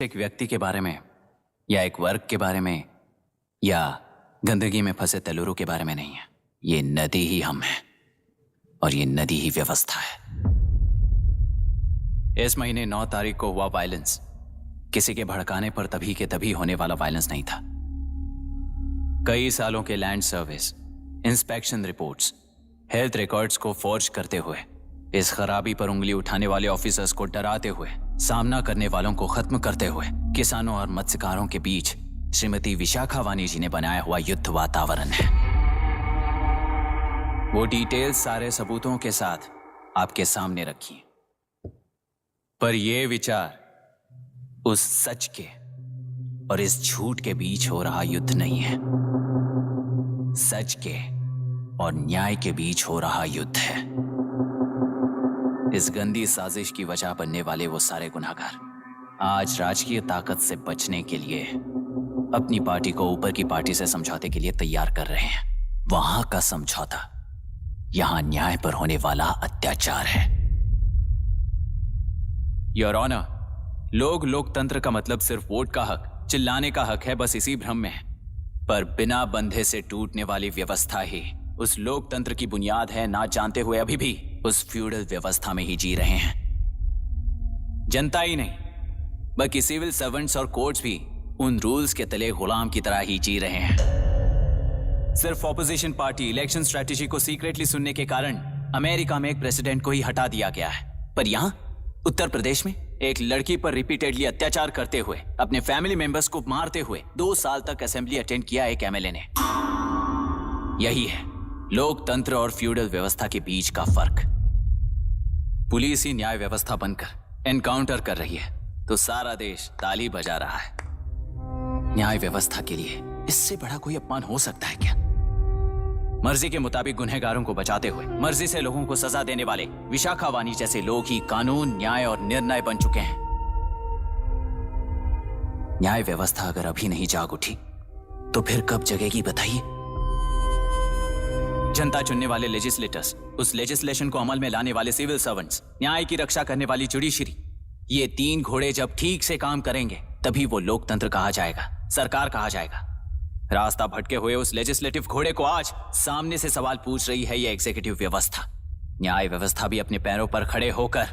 एक व्यक्ति के बारे में या एक वर्ग के बारे में या गंदगी में फंसे तेलुरु के बारे में नहीं है। ये नदी ही हम हैं और ये नदी ही व्यवस्था है। इस महीने 9 तारीख को हुआ वायलेंस किसी के भड़काने पर तभी के तभी होने वाला वायलेंस नहीं था। कई सालों के land service, inspection reports, health records को फॉर्ज करते हुए, इस खराबी पर उंगली उठाने वाले ऑफिसर्स को डराते हुए, सामना करने वालों को खत्म करते हुए किसानों और मत्स्यकारों के बीच श्रीमती विशाखा वानी जी ने बनाया हुआ युद्ध वातावरण है। वो डिटेल्स सारे सबूतों के साथ आपके सामने रखी, पर यह विचार उस सच के और इस झूठ के बीच हो रहा युद्ध नहीं है। सच के और न्याय के बीच हो रहा युद्ध है। इस गंदी साजिश की वजह बनने वाले वो सारे गुनहगार आज राजकीय ताकत से बचने के लिए अपनी पार्टी को ऊपर की पार्टी से समझौते के लिए तैयार कर रहे हैं। वहां का समझौता यहां न्याय पर होने वाला अत्याचार है। योर ऑनर, लोग लोकतंत्र का मतलब सिर्फ वोट का हक, चिल्लाने का हक है, बस इसी भ्रम में है। पर बिना बंधे से टूटने वाली व्यवस्था ही उस लोकतंत्र की बुनियाद है, ना जानते हुए अभी भी उस फ्यूडल व्यवस्था में ही जी रहे हैं। जनता ही नहीं बल्कि सिविल सर्वेंट्स और कोर्ट्स भी उन रूल्स के तले गुलाम की तरह ही जी रहे हैं। सिर्फ ऑपोजिशन पार्टी इलेक्शन स्ट्रेटेजी को सीक्रेटली सुनने के कारण अमेरिका में एक प्रेसिडेंट को ही हटा दिया गया है, पर यहां उत्तर प्रदेश में एक लड़की पर रिपीटेडली अत्याचार करते हुए, अपने फैमिली मेंबर्स को मारते हुए 2 साल तक असेंबली अटेंड किया एक एमएलए ने। यही है लोकतंत्र और फ्यूडल व्यवस्था के बीच का फर्क। पुलिस ही न्याय व्यवस्था बनकर एनकाउंटर कर रही है तो सारा देश ताली बजा रहा है। न्याय व्यवस्था के लिए इससे बड़ा कोई अपमान हो सकता है क्या? मर्जी के मुताबिक गुनहगारों को बचाते हुए मर्जी से लोगों को सजा देने वाले विशाखा वानी जैसे लोग ही कानून, न्याय और निर्णय बन चुके हैं। न्याय व्यवस्था अगर अभी नहीं जाग उठी तो फिर कब जगेगी बताइए? जनता चुनने वाले लेजिस्लेटर्स, उस लेजिस्लेशन को अमल में लाने वाले सिविल सर्वेंट्स, न्याय की रक्षा करने वाली जुडिशरी, ये 3 घोड़े जब ठीक से काम करेंगे तभी वो लोकतंत्र कहा जाएगा, सरकार कहा जाएगा। रास्ता भटके हुए उस लेजिस्लेटिव घोड़े को आज सामने से सवाल पूछ रही है ये एग्जीक्यूटिव व्यवस्था। न्याय व्यवस्था भी अपने पैरों पर खड़े होकर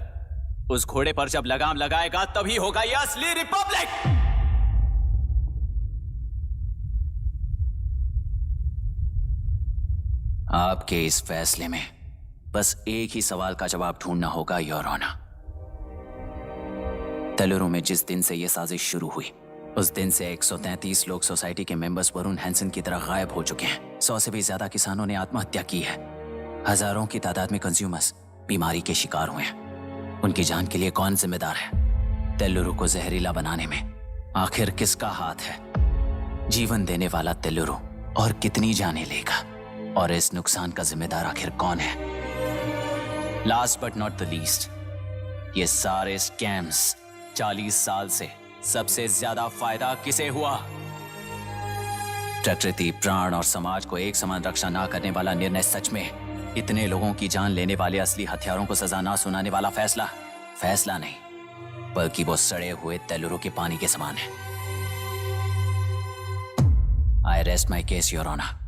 उस घोड़े पर जब लगाम लगाएगा तभी होगा ये असली रिपब्लिक। आपके इस फैसले में बस एक ही सवाल का जवाब ढूंढना होगा योर ऑनर। तेलुरु में जिस दिन से यह साजिश शुरू हुई उस दिन से 133 लोग सोसाइटी के मेंबर्स वरुण हैंसन की तरह गायब हो चुके हैं। 100 से भी ज्यादा किसानों ने आत्महत्या की है। हजारों की तादाद में कंज्यूमर्स बीमारी के शिकार हुए हैं। उनकी जान के लिए कौन जिम्मेदार है? तेलुरु को जहरीला बनाने में आखिर किसका हाथ है? जीवन देने वाला तेलुरु और कितनी जाने लेगा? और इस नुकसान का जिम्मेदार आखिर कौन है? Last but not the least, ये सारे स्कैम्स 40 साल से सबसे ज्यादा फायदा किसे हुआ? प्रकृति, प्राण और समाज को एक समान रक्षा ना करने वाला निर्णय, सच में इतने लोगों की जान लेने वाले असली हथियारों को सजा ना सुनाने वाला फैसला नहीं बल्कि वो सड़े हुए तेलुरु के पानी के समान है। I rest my case your honour.